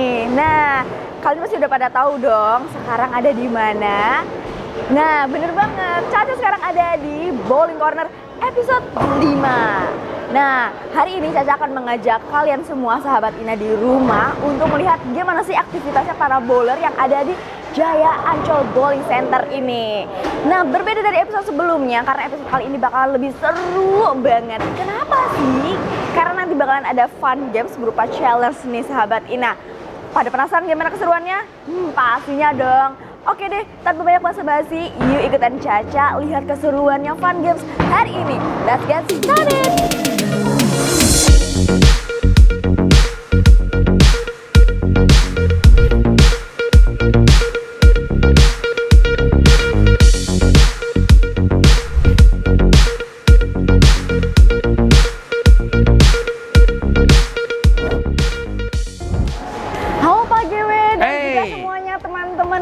nih. Nah, kalian pasti udah pada tahu dong sekarang ada di mana. Nah, bener banget. Caca sekarang ada di Bowling Corner episode 5. Nah, hari ini Caca akan mengajak kalian semua sahabat Ina di rumah untuk melihat gimana sih aktivitasnya para bowler yang ada di Jaya Ancol Bowling Center ini. Nah, berbeda dari episode sebelumnya karena episode kali ini bakalan lebih seru banget. Kenapa sih? Karena nanti bakalan ada fun games berupa challenge nih sahabat Ina. Pada penasaran gimana keseruannya? Pastinya dong. Oke deh, tanpa banyak basa-basi, yuk ikutan Caca lihat keseruannya fun games hari ini. Let's get started!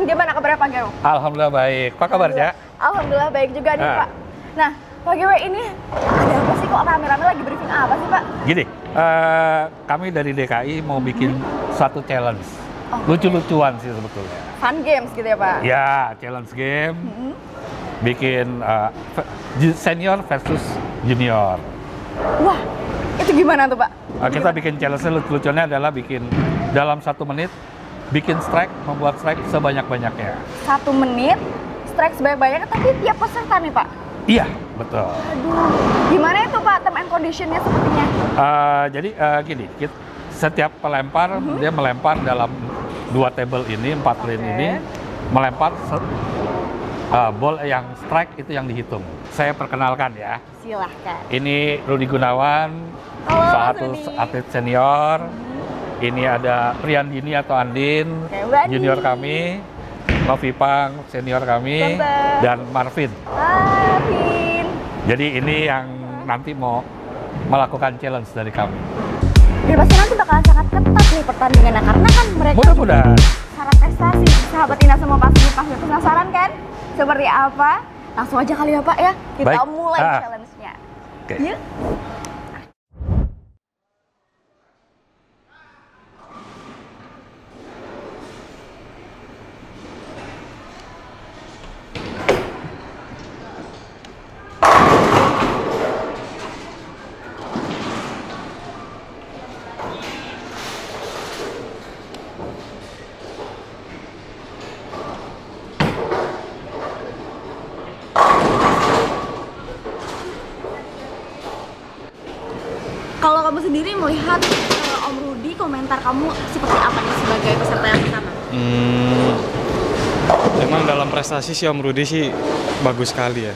Gimana kabarnya Pak Gewe? Alhamdulillah baik. Apa kabar, Cak? Alhamdulillah baik juga nih, Pak. Nah, Pak Gewe ini ada apa sih kok rame-rame lagi briefing apa sih, Pak? Gini, kami dari DKI mau bikin satu challenge. Lucu-lucuan sih sebetulnya. Fun games gitu ya, Pak? Ya, challenge game. Bikin senior versus junior. Wah, itu gimana tuh, Pak? Kita bikin challenge lucu-lucuannya adalah bikin dalam 1 menit bikin strike, membuat strike sebanyak-banyaknya. 1 menit, strike sebanyak-banyaknya, tapi tiap peserta nih, Pak? Iya, betul. Aduh, gimana itu, Pak, term and conditionnya sepertinya? Jadi gini, setiap pelempar, dia melempar dalam 2 table ini, 4 lane ini, melempar ball yang strike itu yang dihitung. Saya perkenalkan ya. Silahkan. Ini Rudi Gunawan, salah satu atlet senior. Ini ada Priyandini atau Andin, junior kami, Novi Pang, senior kami, dan Marvin. Jadi ini yang nanti mau melakukan challenge dari kami. Dan pasti nanti bakalan sangat ketat nih pertandingannya, karena kan mereka mudah-mudahan syarat prestasi. Sahabat Ina semua pasti penasaran kan? Seperti apa? Langsung aja kali ya Pak ya, kita mulai challenge-nya. Yuk. Kalau kamu sendiri melihat Om Rudi, komentar kamu seperti apa nih sebagai peserta yang pertama? Emang dalam prestasi sih Om Rudi sih bagus sekali ya.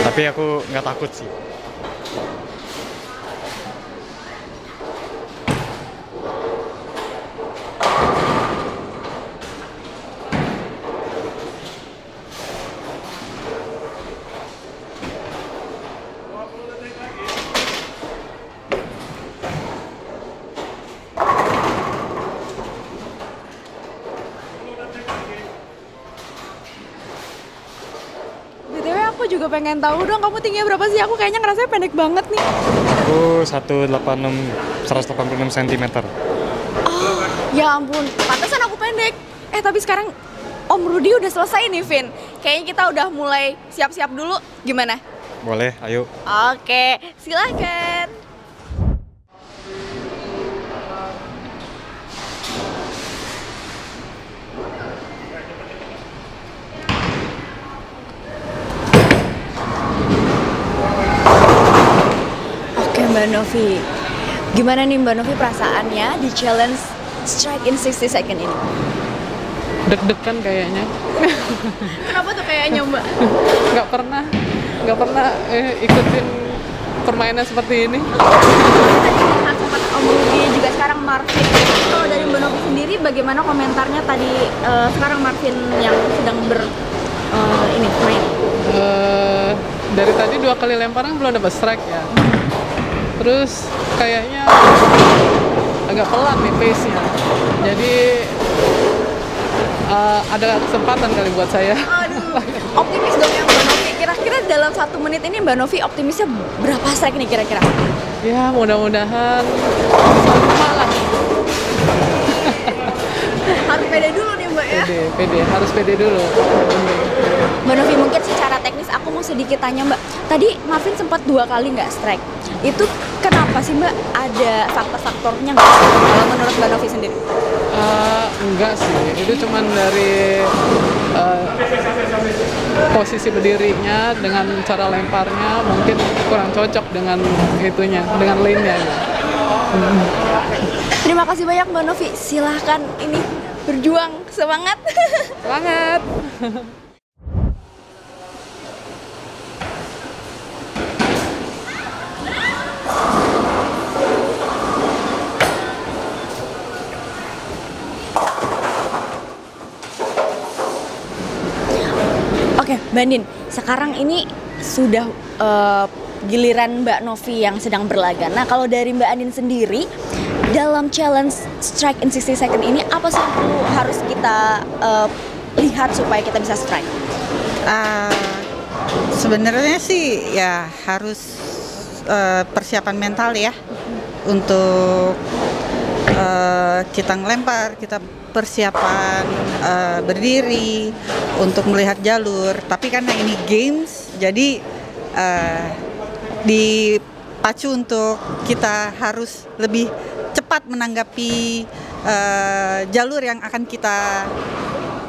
Tapi aku nggak takut sih. Aku juga pengen tahu dong, kamu tingginya berapa sih? Aku kayaknya ngerasanya pendek banget nih. Aku 186 cm. Oh, ya ampun, pantesan aku pendek. Tapi sekarang Om Rudi udah selesai nih, Vin. Kayaknya kita udah mulai siap-siap dulu. Gimana? Boleh, ayo. Oke, silahkan. Mbak Novi, gimana nih Mbak Novi perasaannya di challenge strike in 60 second ini? Deg-degan kayaknya. Kenapa tuh kayaknya Mbak? Nggak pernah ikutin permainan seperti ini. Tadi kan sempat Om Rudi juga sekarang Marvin. Kalau dari Mbak Novi sendiri bagaimana komentarnya tadi sekarang Marvin yang sedang main? Dari tadi 2 kali lemparan belum dapat strike ya. Terus kayaknya agak pelan nih pace-nya. Jadi ada kesempatan kali buat saya. Aduh, optimis dong ya Mbak Novi. Kira-kira dalam 1 menit ini Mbak Novi optimisnya berapa strike nih kira-kira? Ya mudah-mudahan 5 lah. pede, harus pede dulu. Mbak Novi, mungkin secara teknis aku mau sedikit tanya Mbak. Tadi Marvin sempat 2 kali nggak strike. Itu kenapa sih Mbak? Ada faktor-faktornya nggak sih? Kalau menurut Mbak Novi sendiri? Enggak sih, itu cuman dari posisi berdirinya dengan cara lemparnya mungkin kurang cocok dengan itunya, dengan lane-nya. Terima kasih banyak Mbak Novi. Silahkan ini berjuang, semangat. Semangat! Oke, Mbak Andin, sekarang ini sudah giliran Mbak Novi yang sedang berlaga. Nah, kalau dari Mbak Andin sendiri, dalam challenge strike in 60 second ini, apa sih yang perlu harus kita lihat supaya kita bisa strike? Sebenarnya sih ya harus persiapan mental ya untuk kita ngelempar, kita persiapan berdiri untuk melihat jalur. Tapi karena ini games, jadi dipacu untuk kita harus lebih cepat menanggapi jalur yang akan kita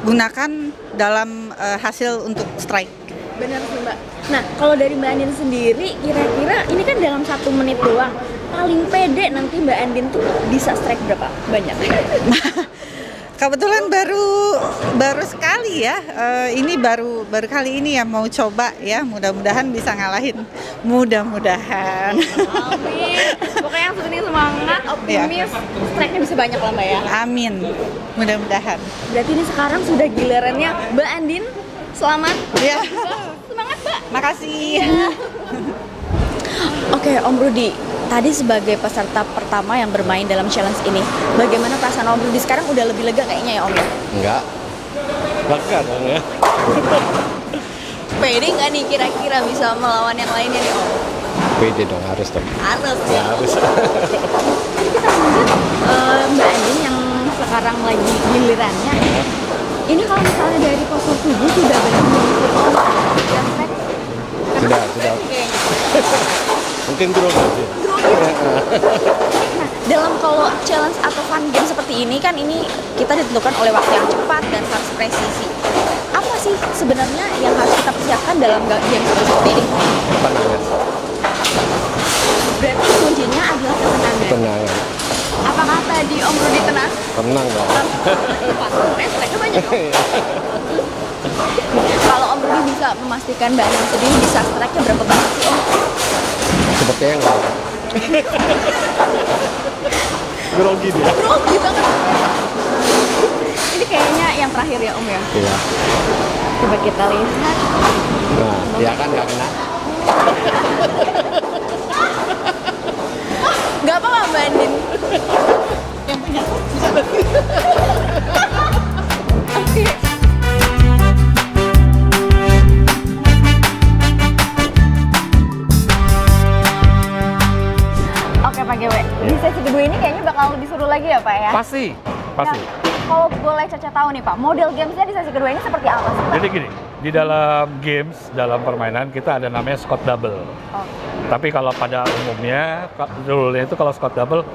gunakan dalam hasil untuk strike. Benar sih Mbak. Nah, kalau dari Mbak Andin sendiri, kira-kira ini kan dalam 1 menit doang. Paling pede nanti Mbak Andin tuh bisa strike berapa banyak? Kebetulan baru sekali ya, ini baru kali ini ya mau coba ya, mudah-mudahan bisa ngalahin, mudah-mudahan. Amin. Pokoknya yang penting semangat, optimis, strike-nya bisa banyak lah Mbak ya. Amin, mudah-mudahan. Berarti ini sekarang sudah gilirannya Mbak Andin. Selamat. Ya. Semangat Mbak. Makasih. Oke, Om Rudi. Tadi sebagai peserta pertama yang bermain dalam challenge ini, bagaimana perasaan Om Rudi sekarang? Udah lebih lega kayaknya ya Om ya? Enggak. Lega dong ya. Pede nggak nih kira-kira bisa melawan yang lainnya nih Om? Pede dong, harus dong. Harus Ya, ya. harus. Jadi kita lanjut Mbak Andin yang sekarang lagi gilirannya. Ini kalau misalnya dari pos 7 sudah berhasil Om dan strike? Sudah. Kayaknya. Mungkin grogi aja. Nah, dalam kalau challenge atau fun game seperti ini kan ini kita ditentukan oleh waktu yang cepat dan harus presisi. Apa sih sebenarnya yang harus kita persiapkan dalam game seperti ini? Tenangan. Berarti kuncinya adalah ketenangan. Tenangan. Apakah tadi Om Rudi tenang? Tenang dong. Strike-nya banyak dong. Kalau Om Rudi bisa memastikan Mbak Andin sendiri bisa strike-nya berapa banyak sih Om? Sepertinya enggak. Grogi dia. Grogi banget. Ini kayaknya yang terakhir ya Om ya? Iya. Coba kita lihat. Nah, dia kan nggak kena. Gak apa-apa Mbak Andin. Yang punya. Oke. Oke Pak GW, di sesi kedua ini kayaknya bakal lebih seru lagi ya Pak ya? Pasti. Nah, kalau boleh Caca tahu nih Pak, model gamesnya di sesi kedua ini seperti apa sih Pak? Jadi gini, di dalam games, dalam permainan kita ada namanya squad double. Tapi kalau pada umumnya, rule-nya itu kalau squad double,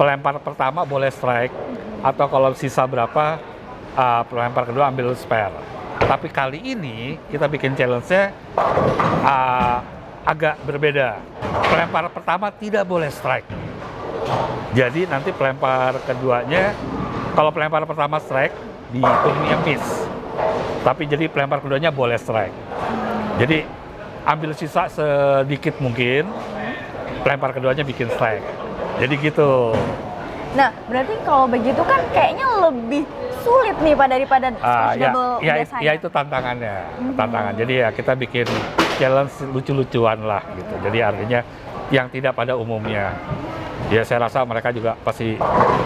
pelempar pertama boleh strike, atau kalau sisa berapa, pelempar kedua ambil spare. Tapi kali ini kita bikin challenge-nya agak berbeda. Pelempar pertama tidak boleh strike. Jadi nanti pelempar keduanya, kalau pelempar pertama strike, dihitungnya miss. Tapi jadi pelempar keduanya boleh strike. Jadi ambil sisa sedikit mungkin, pelempar keduanya bikin strike. Jadi gitu. Nah, berarti kalau begitu kan kayaknya lebih sulit nih Pak daripada squash double biasanya. Ya itu tantangannya, tantangan. Jadi ya kita bikin challenge lucu-lucuan lah gitu. Jadi artinya yang tidak pada umumnya. Ya saya rasa mereka juga pasti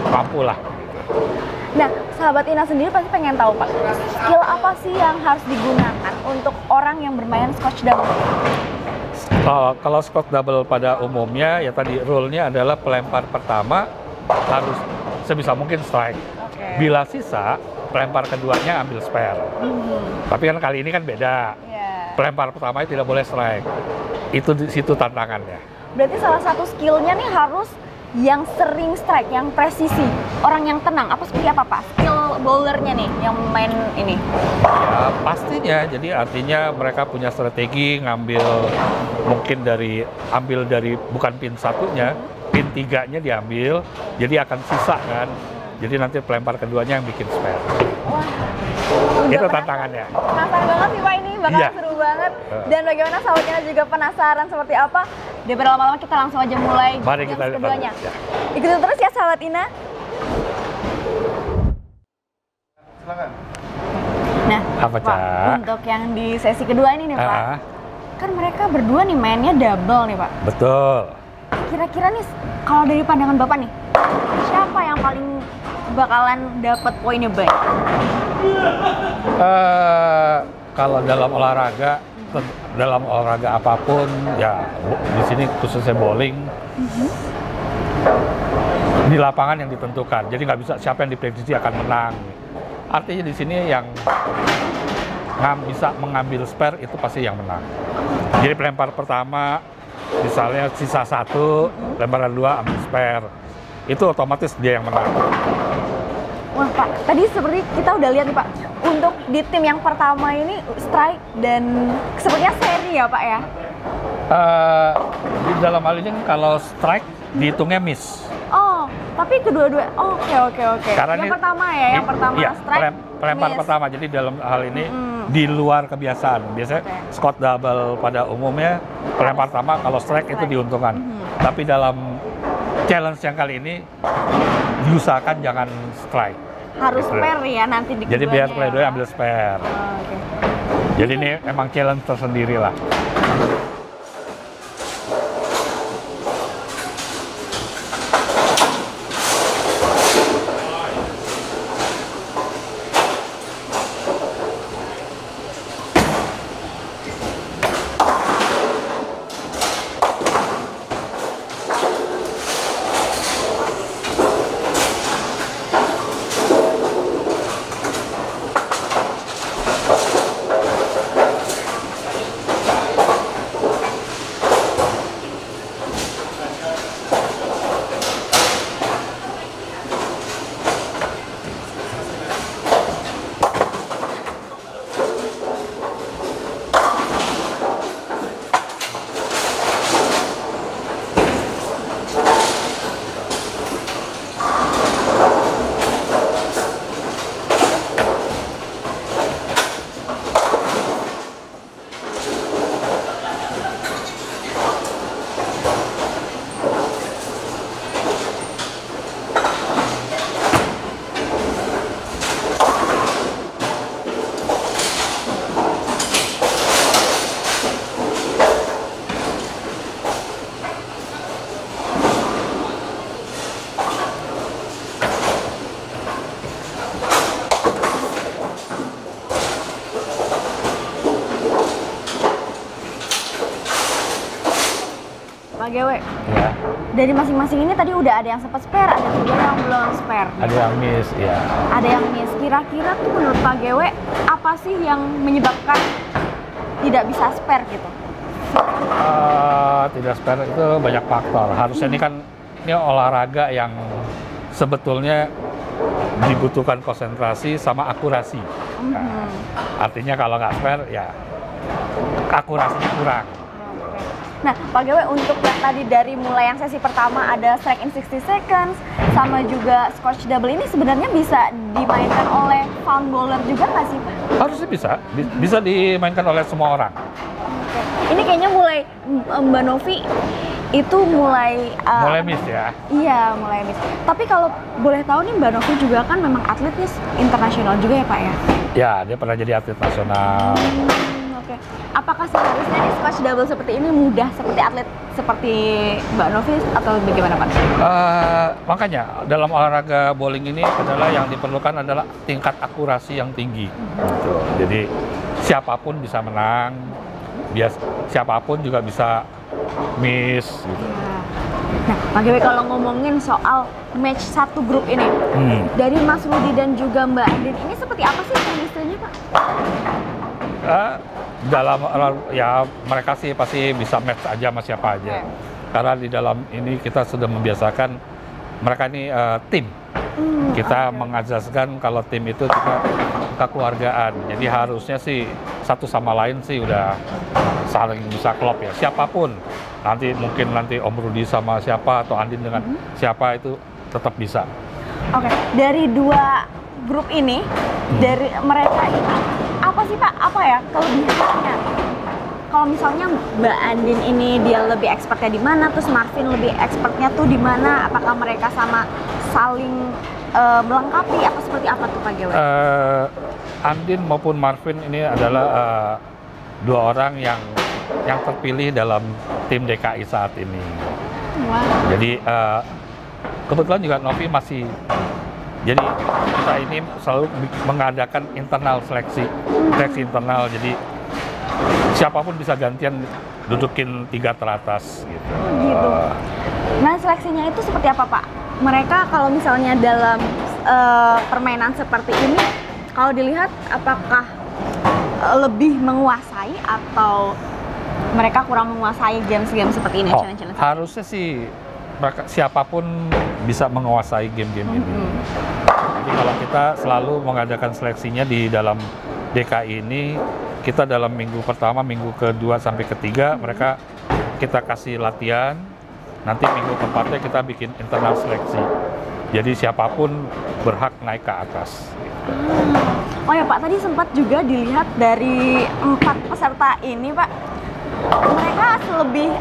mampu lah. Nah, sahabat Ina sendiri pasti pengen tahu Pak, skill apa sih yang harus digunakan untuk orang yang bermain squash double? Kalau squash double pada umumnya ya tadi rule-nya adalah pelempar pertama harus sebisa mungkin strike. Bila sisa, pelempar keduanya ambil spare. Tapi kan kali ini kan beda. Iya. Pelempar pertamanya tidak boleh strike. Itu di situ tantangannya. Berarti salah satu skillnya nih harus yang sering strike, yang presisi, orang yang tenang. Apa seperti apa Pak? Skill bowlernya nih yang main ini. Ya pastinya, jadi artinya mereka punya strategi mungkin ambil dari bukan pin satunya, pin 3-nya diambil, jadi akan sisa kan. Jadi nanti pelempar keduanya yang bikin spare. Wah, Itu tantangannya. Penasaran banget sih Pak, ini bakal Iya. seru banget. Dan bagaimana sahabat Ina juga penasaran seperti apa. Daripada lama-lama kita langsung aja mulai Mari games kita lihat. keduanya. Ya. Ikutin terus ya sahabat Ina. Nah, Apa, Pak, Cak? untuk yang di sesi kedua ini nih Pak, Ah, kan mereka berdua nih mainnya double nih Pak. betul. Kira-kira nih kalau dari pandangan Bapak nih, siapa yang paling bakalan dapat poinnya banyak? Kalau dalam olahraga apapun, ya di sini khususnya bowling, di lapangan yang ditentukan. Jadi nggak bisa siapa yang diprediksi akan menang. Artinya di sini yang bisa mengambil spare itu pasti yang menang. Jadi pelempar pertama, misalnya sisa 1, lemparan 2 ambil spare, itu otomatis dia yang menang. Wah Pak, tadi seperti kita udah lihat nih Pak, untuk di tim yang pertama ini strike dan sepertinya seri ya Pak ya? Di dalam hal ini kalau strike dihitungnya miss. Oh, tapi kedua-dua, oke. Karena Yang ini- pertama ya, yang pertama Iya, strike, pelempar miss. pertama. Jadi dalam hal ini di luar kebiasaan. Biasanya Oke. squat double pada umumnya pelempar pertama kalau strike itu diuntungkan. Tapi dalam challenge yang kali ini diusahakan jangan strike. Harus Gitu. spare ya nanti di Jadi keduanya biar ya, play-doh Pak. ambil spare. Oke. Jadi ini emang challenge tersendiri lah. Pak GW, Ya, dari masing-masing ini tadi udah ada yang sempat spare, ada juga yang belum spare. ada yang miss ya. Ada yang miss. Kira-kira tuh menurut Pak GW, apa sih yang menyebabkan tidak bisa spare gitu? Tidak spare itu banyak faktor. Harusnya ini olahraga yang sebetulnya dibutuhkan konsentrasi sama akurasi. Nah, artinya kalau nggak spare ya akurasinya kurang. Nah, Pak GW, untuk yang tadi dari mulai yang sesi pertama ada strike in 60 seconds sama juga scotch double ini sebenarnya bisa dimainkan oleh found bowler juga nggak sih Pak? Harusnya bisa dimainkan oleh semua orang. Oke. Ini kayaknya mulai Mbak Novi itu mulai Mulai miss ya. Iya, mulai miss. Tapi kalau boleh tahu nih Mbak Novi juga kan memang atletnya internasional juga ya Pak ya? Ya, dia pernah jadi atlet nasional. Oke. Apakah seharusnya nih scotch double seperti ini mudah seperti atlet seperti Mbak Novi atau bagaimana Pak? Makanya dalam olahraga bowling ini adalah yang diperlukan adalah tingkat akurasi yang tinggi. Gitu. Jadi siapapun bisa menang, siapapun juga bisa miss gitu. Nah, Pak GW kalau ngomongin soal match satu grup ini, dari Mas Rudi dan juga Mbak Andin ini seperti apa sih chemistry-nya, Pak? Dalam ya mereka sih pasti bisa match aja sama siapa aja. Karena di dalam ini kita sudah membiasakan mereka ini tim. Kita mengazaskan kalau tim itu kita kekeluargaan. Jadi harusnya sih satu sama lain sih udah saling bisa klop ya. Siapapun nanti mungkin Om Rudi sama siapa atau Andin dengan siapa itu tetap bisa. Oke, dari dua grup ini, dari mereka ini apa sih Pak? Apa ya kelebihannya? Kalau misalnya Mbak Andin ini dia lebih expertnya di mana, terus Marvin lebih expertnya tuh di mana? Apakah mereka sama saling melengkapi atau seperti apa tuh Pak GW? Andin maupun Marvin ini adalah dua orang yang terpilih dalam tim DKI saat ini. Wow. Jadi kebetulan juga Novi masih. Jadi kita ini selalu mengadakan internal seleksi internal. Jadi siapapun bisa gantian dudukin 3 teratas gitu. Gitu. Nah seleksinya itu seperti apa Pak? Mereka kalau misalnya dalam permainan seperti ini, kalau dilihat apakah lebih menguasai atau mereka kurang menguasai game-game seperti ini? Challenge-challenge harusnya sih mereka siapapun bisa menguasai game-game ini. Jadi kalau kita selalu mengadakan seleksinya di dalam DKI ini, kita dalam minggu pertama, minggu kedua sampai ketiga mereka kita kasih latihan. Nanti minggu keempatnya kita bikin internal seleksi. Jadi siapapun berhak naik ke atas. Gitu. Oh ya Pak, tadi sempat juga dilihat dari 4 peserta ini Pak, mereka lebih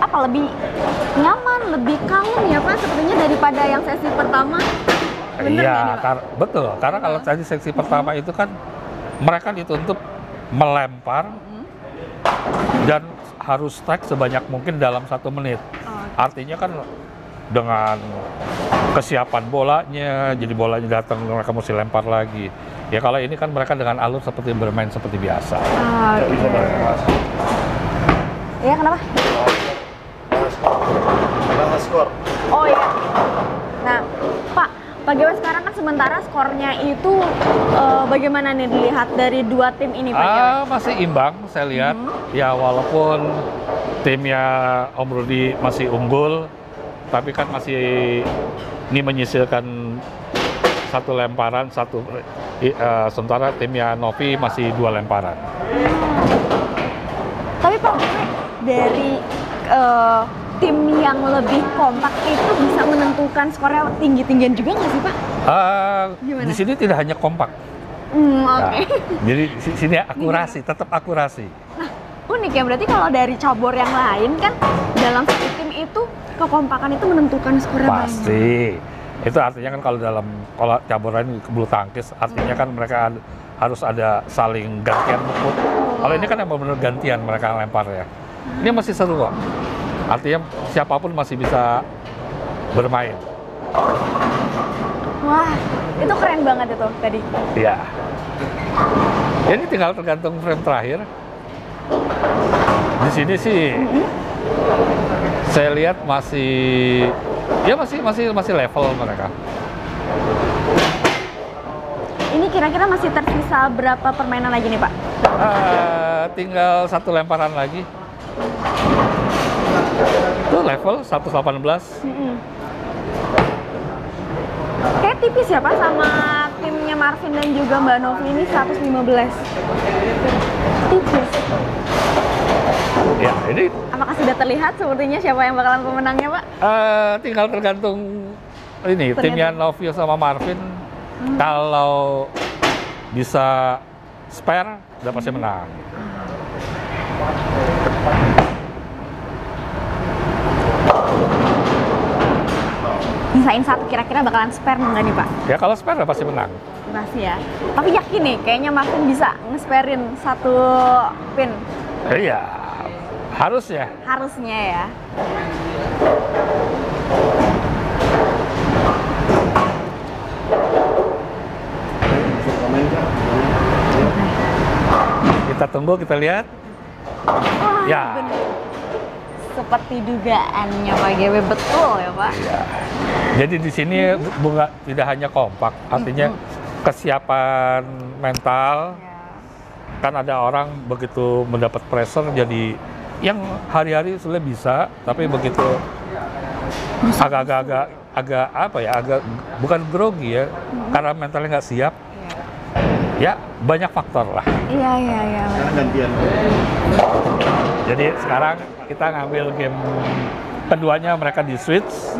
nyaman, lebih kalem ya Pak sepertinya daripada yang sesi pertama. Bener iya, Pak? betul. Karena kalau tadi seksi pertama itu kan mereka dituntut melempar dan harus strike sebanyak mungkin dalam 1 menit. Artinya kan dengan kesiapan bolanya, jadi bolanya datang mereka mesti lempar lagi. Ya kalau ini kan mereka dengan alur seperti bermain seperti biasa. Iya kenapa? Bahas skor. Oh iya. Nah Pak GW sekarang kan sementara skornya itu bagaimana nih dilihat dari 2 tim ini Pak GW? Masih imbang saya lihat. Ya walaupun timnya Om Rudi masih unggul, tapi kan masih ini menyisilkan 1 lemparan, sementara timnya Novi masih 2 lemparan. Tapi Pak GW dari tim yang lebih kompak itu bisa menentukan skornya tinggi-tinggian juga nggak sih Pak? Di sini tidak hanya kompak. Oke. Jadi di sini akurasi, tetap akurasi. Nah, unik ya berarti kalau dari cabur yang lain kan dalam satu tim itu kekompakan itu menentukan skornya banyak. Pasti. Itu artinya kan kalau cabur lain bulu tangkis, artinya kan mereka harus ada saling gantian mukul. Kalau ini kan yang benar-benar gantian mereka lempar ya. Ini masih seru kok. Artinya siapapun masih bisa bermain. Wah, itu keren banget itu tadi. Iya. Ini tinggal tergantung frame terakhir. Di sini sih saya lihat masih level mereka. Ini kira-kira masih tersisa berapa permainan lagi nih Pak? Tinggal 1 lemparan lagi. Itu level 118. Kayak tipis ya Pak sama timnya Marvin dan juga Mbak Novi ini 115. Tipis. Ya, ini apakah sudah terlihat sepertinya siapa yang bakalan pemenangnya Pak? tinggal tergantung ini timnya Novi sama Marvin. Kalau bisa spare udah pasti menang. Misain 1 kira-kira bakalan spare nggak nih Pak? Ya kalau spare udah pasti menang. Pasti ya. Tapi yakin nih kayaknya Marvin bisa nge-sparein 1 pin. Iya, harus ya. Harusnya ya. Kita tunggu, kita lihat. Wah, Ya. bener. Seperti dugaannya Pak GW, betul ya Pak? Iya. Jadi di sini tidak hanya kompak, artinya kesiapan mental. Ya. Kan ada orang begitu mendapat pressure jadi yang hari-hari sudah bisa, tapi begitu agak apa ya, agak bukan grogi ya, karena mentalnya nggak siap. Ya banyak faktor lah. Iya. Jadi sekarang kita ngambil game keduanya, mereka di switch.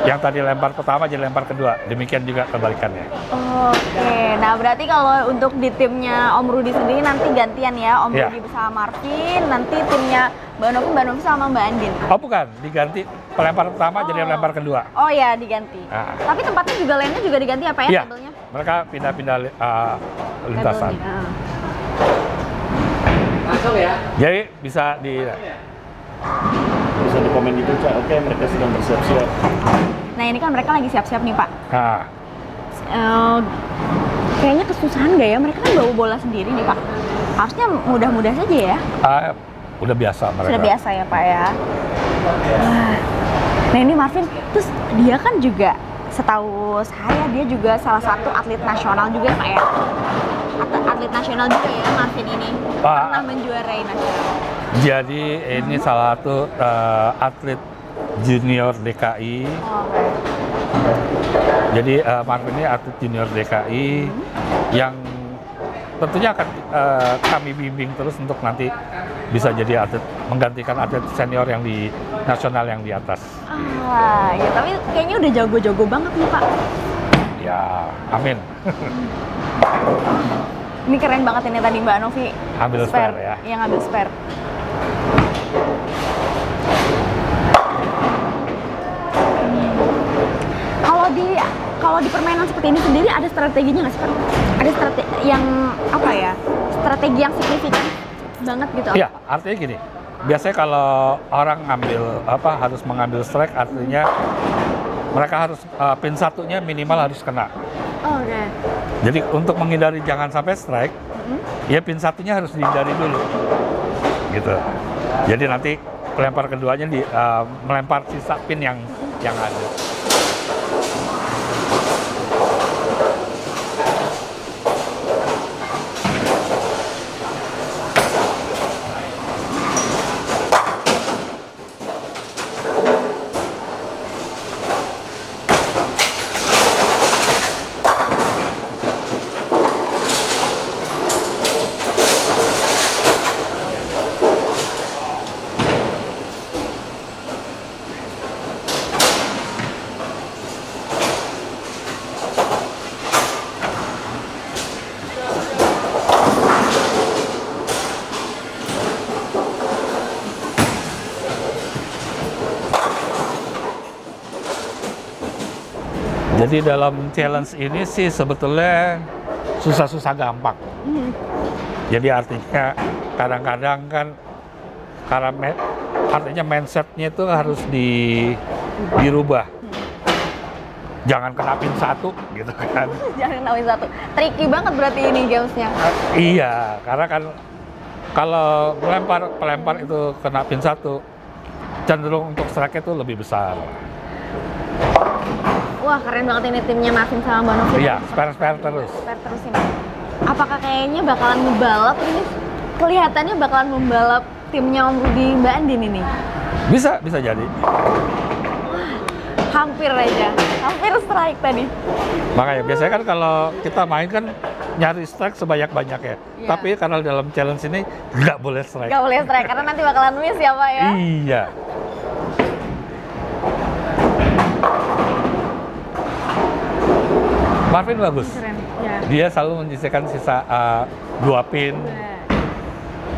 Yang tadi lempar pertama jadi lempar kedua. Demikian juga kebalikannya. Oke, nah berarti kalau untuk di timnya Om Rudi sendiri nanti gantian ya, Om Iya. Rudi bersama Marvin, nanti timnya Mbak Novi sama Mbak Andin. Oh bukan, diganti pelempar pertama jadi lempar kedua. Oh ya, diganti. Nah. Tapi tempatnya juga lainnya juga diganti apa ya Iya, tabelnya? mereka pindah-pindah lintasan. Tabelnya, Jadi bisa di Bisa di komen itu, Cak. Oke, mereka sedang bersiap-siap. Nah ini kan mereka lagi siap-siap nih Pak. nah, Kayaknya kesusahan nggak ya? Mereka kan bawa bola sendiri nih Pak. Harusnya mudah-mudah saja ya. udah biasa mereka. Sudah biasa ya Pak ya. Wah. Nah ini Marvin, terus dia kan juga setahu saya dia juga salah satu atlet nasional juga Pak ya. Atlet nasional juga ya Marvin ini. Pak. Pernah menjuarai nasional. Jadi ini salah satu atlet junior DKI. Jadi Marvin ini atlet junior DKI yang tentunya akan kami bimbing terus untuk nanti bisa jadi atlet, menggantikan atlet senior yang di nasional yang di atas. Ya tapi kayaknya udah jago-jago banget nih Pak. Ya, amin. Ini keren banget ini tadi Mbak Novi. Ambil spare ya. Yang ambil spare. Kalau di permainan seperti ini sendiri ada strateginya nggak sih Pak? Ada strategi yang apa ya? Strategi yang signifikan banget gitu? Iya, artinya gini. Biasanya kalau orang harus mengambil strike, artinya mereka harus pin satunya minimal harus kena. Oke. Jadi untuk menghindari jangan sampai strike, ya pin satunya harus dihindari dulu, gitu. Jadi nanti pelempar keduanya melempar sisa pin yang ada. Jadi dalam challenge ini sih sebetulnya susah-susah gampang. Jadi artinya kadang-kadang kan karena artinya mindsetnya itu harus dirubah. Jangan kena pin satu gitu kan. Jangan kena pin satu. Tricky banget berarti ini gamesnya. Iya, karena kan kalau pelempar itu kena pin satu, cenderung untuk strike itu lebih besar. Wah keren banget ini timnya Marvin sama Mbak Novi. Iya, spare terus. Spare terus ini. Apakah kayaknya bakalan ngebalap ini? Kelihatannya bakalan membalap timnya Om Rudi Mbak Andin ini. Bisa jadi. Hampir aja, hampir strike tadi. Makanya biasanya kan kalau kita main kan nyari strike sebanyak-banyaknya. Iya. Tapi karena dalam challenge ini nggak boleh strike. Gak boleh strike karena nanti bakalan miss ya Pak ya. Iya. Marvin bagus. Keren. Ya. Dia selalu menyisihkan sisa 2 pin.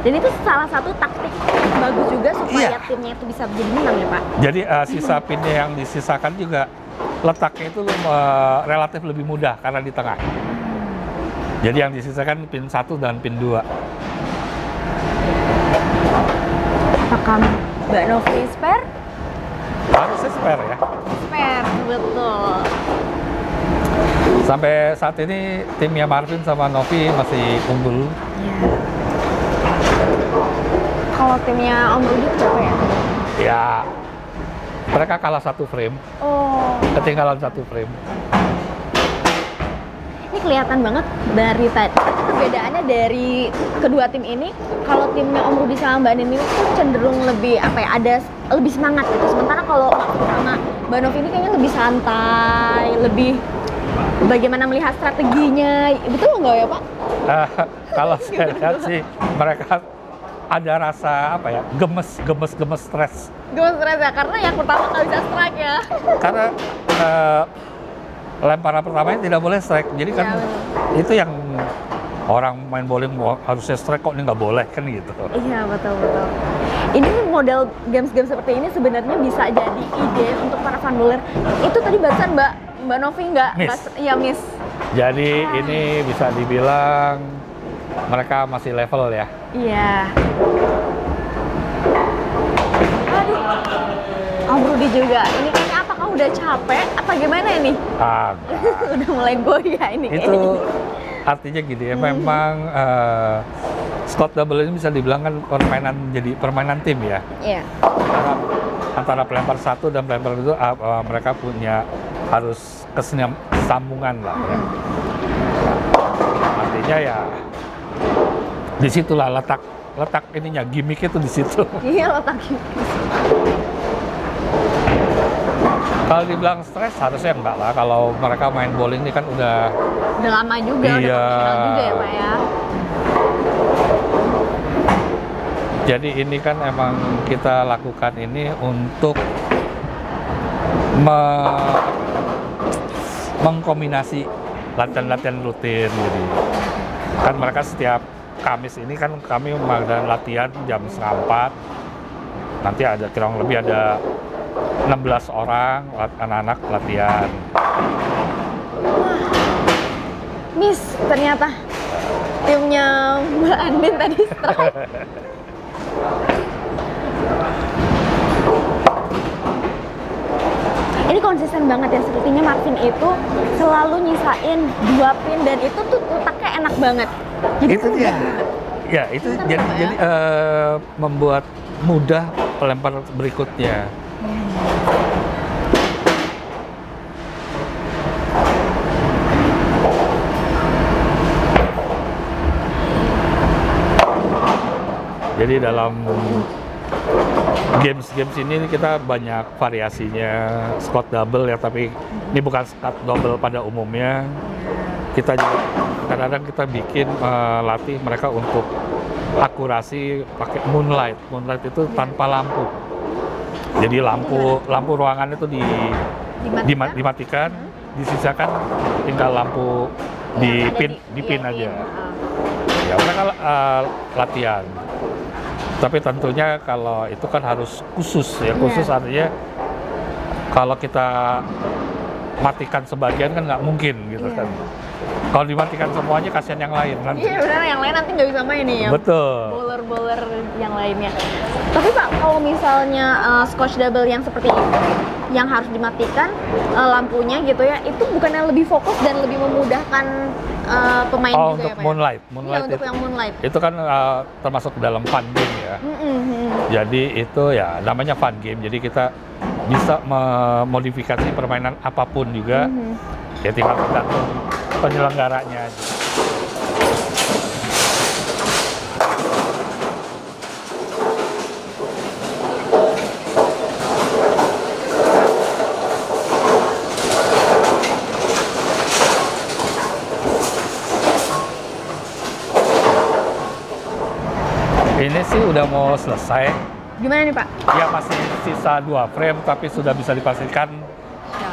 Dan itu salah satu taktik bagus juga supaya Iya. timnya itu bisa menjadi menang ya Pak. Jadi sisa pinnya yang disisakan juga letaknya itu relatif lebih mudah karena di tengah. Jadi yang disisakan pin 1 dan pin 2. Apakah Mbak Novi spare? Harusnya spare ya. Spare, betul. Sampai saat ini timnya Marvin sama Novi masih unggul. Ya. Kalau timnya Om Rudi berapa ya? Ya, mereka kalah 1 frame, Oh, ketinggalan 1 frame. ini kelihatan banget dari tadi. Perbedaannya dari kedua tim ini, kalau timnya Om Rudi sama Mbak Nin ini tuh cenderung lebih apa ya? Ada lebih semangat gitu. Sementara kalau sama Mbak Novi ini kayaknya lebih santai, lebih bagaimana melihat strateginya. Betul nggak ya Pak? Kalau saya lihat sih mereka ada rasa apa ya, gemes stres. Gue stres ya, karena yang pertama nggak bisa strike ya. Karena lemparan pertamanya tidak boleh strike. Jadi kan Ya, itu yang orang main bowling harusnya strike, kok ini nggak boleh kan gitu. Iya betul. Ini model games-games seperti ini sebenarnya bisa jadi ide untuk para fan bowler. Itu tadi barusan Mbak Novi nggak? Miss. Iya miss. Jadi ini bisa dibilang mereka masih level ya. Iya. Aduh. Om Rudi juga. Ini kayaknya apakah udah capek? Apa gimana ini? Udah mulai goyah ini. Itu artinya gini ya, memang Scott double ini bisa dibilang kan permainan tim ya. Iya. Antara pelempar satu dan pelempar itu mereka punya harus kesambungan lah ya. Artinya ya disitulah letak ininya, gimmicknya tuh di situ. Iya letaknya. Kalau dibilang stres harusnya enggak lah, kalau mereka main bowling ini kan udah lama juga, udah Iya. profesional juga ya Pak ya. Jadi ini kan emang kita lakukan ini untuk mengkombinasi latihan-latihan rutin. Jadi kan mereka setiap Kamis ini kan kami mengadakan latihan jam 3:30. Nanti ada kurang lebih ada 16 orang anak-anak latihan. Miss, ternyata timnya Mbak Andin tadi strike. Ini konsisten banget ya, sepertinya Marvin itu selalu nyisain 2 pin dan itu tuh letaknya enak banget. Jadi Itu dia. Ya, itu jadi membuat mudah pelempar berikutnya. Jadi dalam games ini kita banyak variasinya, Scott double ya, tapi ini bukan Scott double pada umumnya. Kita juga kadang-kadang kita bikin latih mereka untuk akurasi pakai moonlight. Moonlight itu tanpa lampu. Jadi lampu ruangan itu dimatikan, disisakan tinggal lampu di pin aja. Ya mereka latihan. Tapi tentunya kalau itu kan harus khusus ya, khusus artinya kalau kita matikan sebagian kan nggak mungkin gitu kan. Kalau dimatikan semuanya kasihan yang lain nanti. Iya benar, yang lain nanti nggak bisa main nih ya. Betul. Bowler yang lainnya. Tapi Pak, kalau misalnya Scotch double yang seperti ini, yang harus dimatikan lampunya gitu ya, itu bukannya lebih fokus dan lebih memudahkan pemain juga untuk ya Pak? moonlight. Iya, untuk yang moonlight. Itu kan termasuk dalam fun game ya. Jadi itu ya namanya fun game. Jadi kita bisa memodifikasi permainan apapun juga. Ya tinggal tergantung penyelenggaranya aja. Ini sih udah mau selesai. Gimana nih Pak? Ya masih sisa 2 frame, tapi sudah bisa dipastikan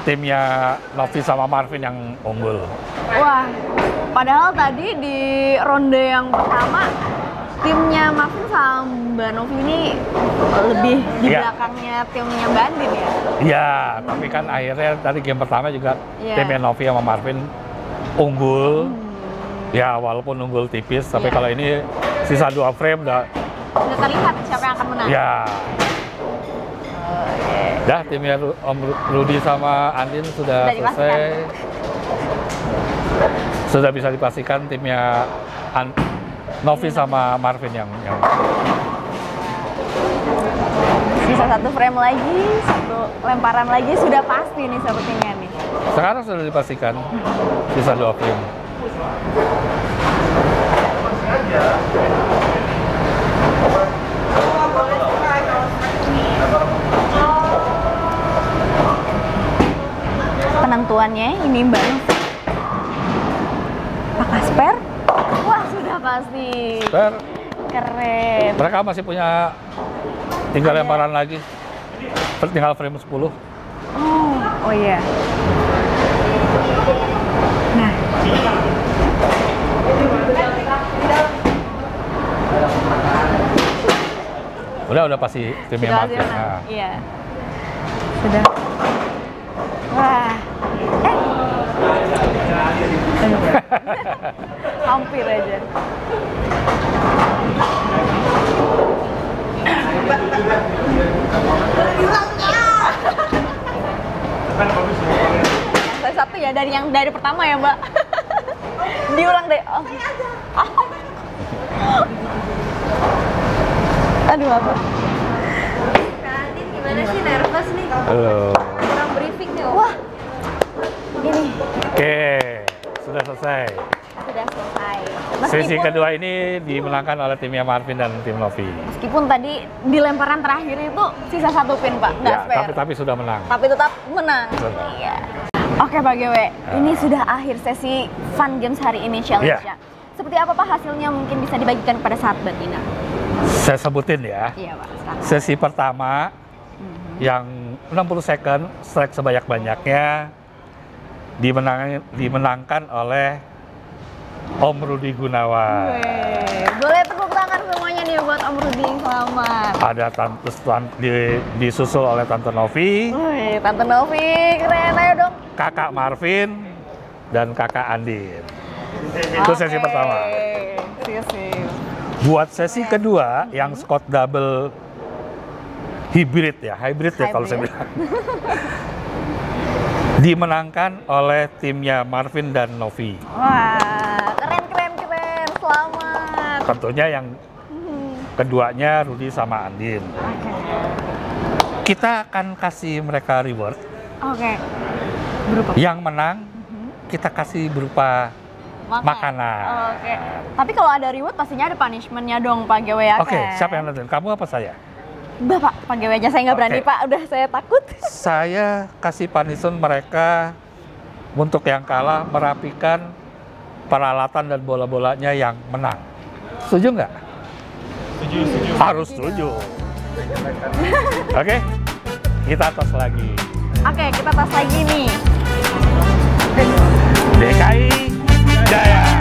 timnya Novi sama Marvin yang unggul. Wah, padahal tadi di ronde yang pertama timnya Marvin sama Mbak Novi ini lebih di Iya. belakangnya timnya Mbak Andin ya? Iya, tapi kan akhirnya tadi game pertama juga Iya. timnya Novi sama Marvin unggul. Ya walaupun unggul tipis, tapi Iya. kalau ini sisa 2 frame udah Udah terlihat siapa yang akan menang. ya. Dah timnya Om Rudi sama Andin sudah Sudah selesai. Sudah bisa dipastikan timnya Novi sama Marvin yang Sisa 1 frame lagi, 1 lemparan lagi, sudah pasti nih sepertinya nih. Sekarang sudah dipastikan sisa 2 frame. Penentuannya ini Mbak Novi. Apakah spare? Wah, sudah pasti. Spare. Keren. Mereka masih punya 3 lemparan lagi. Tinggal frame 10. Oh iya. Nah. Udah pasti timnya Sudah Marvin. hasilnya. Nah. Iya. Sudah. Wah. Hampir aja. Salah satu ya dari pertama ya Mbak. Diulang deh. Oh. Aduh apa? Nadine gimana sih, nervous nih? Halo. Kurang briefing nih. Wah. Ini Oke, sudah selesai. sudah selesai. Sesi kedua ini dimenangkan oleh timnya Marvin dan tim Novi. Meskipun tadi di lemparan terakhir itu sisa 1 pin Pak, nggak Ya, spare. tapi sudah menang. Tapi tetap menang. Benar. Iya. Oke Pak GW, ini sudah akhir sesi Fun Games hari ini challenge-nya. Seperti apa Pak hasilnya mungkin bisa dibagikan kepada sahabat Ina? Saya sebutin ya. Iya Pak, sekarang. Sesi pertama yang 60 second strike sebanyak-banyaknya dimenangkan oleh Om Rudi Gunawan. Weh, boleh tepuk tangan semuanya nih buat Om Rudi yang selamat. Ada disusul oleh Tante Novi, Wih, Tante Novi, keren, ayo dong. Kakak Marvin, dan Kakak Andin. Itu sesi Oke, pertama. sip. Buat sesi kedua yang Scott double hybrid ya kalau saya Hybrid. bilang. Dimenangkan oleh timnya Marvin dan Novi. Wah, keren. Selamat. Tentunya yang keduanya Rudi sama Andin. Kita akan kasih mereka reward. Oke. Berupa Yang menang kita kasih berupa makanan. Oke. Tapi kalau ada reward pastinya ada punishment-nya dong Pak GW ya Oke, kan? siapa yang nentuin? Kamu apa saya? Bapak, Pak GW aja saya nggak berani Oke. Pak, udah saya takut. Saya kasih punishment mereka untuk yang kalah merapikan peralatan dan bola-bolanya yang menang. Setuju nggak? Setuju. Harus setuju. Oke, kita tos lagi. Oke, kita tos lagi nih. DKI Jaya.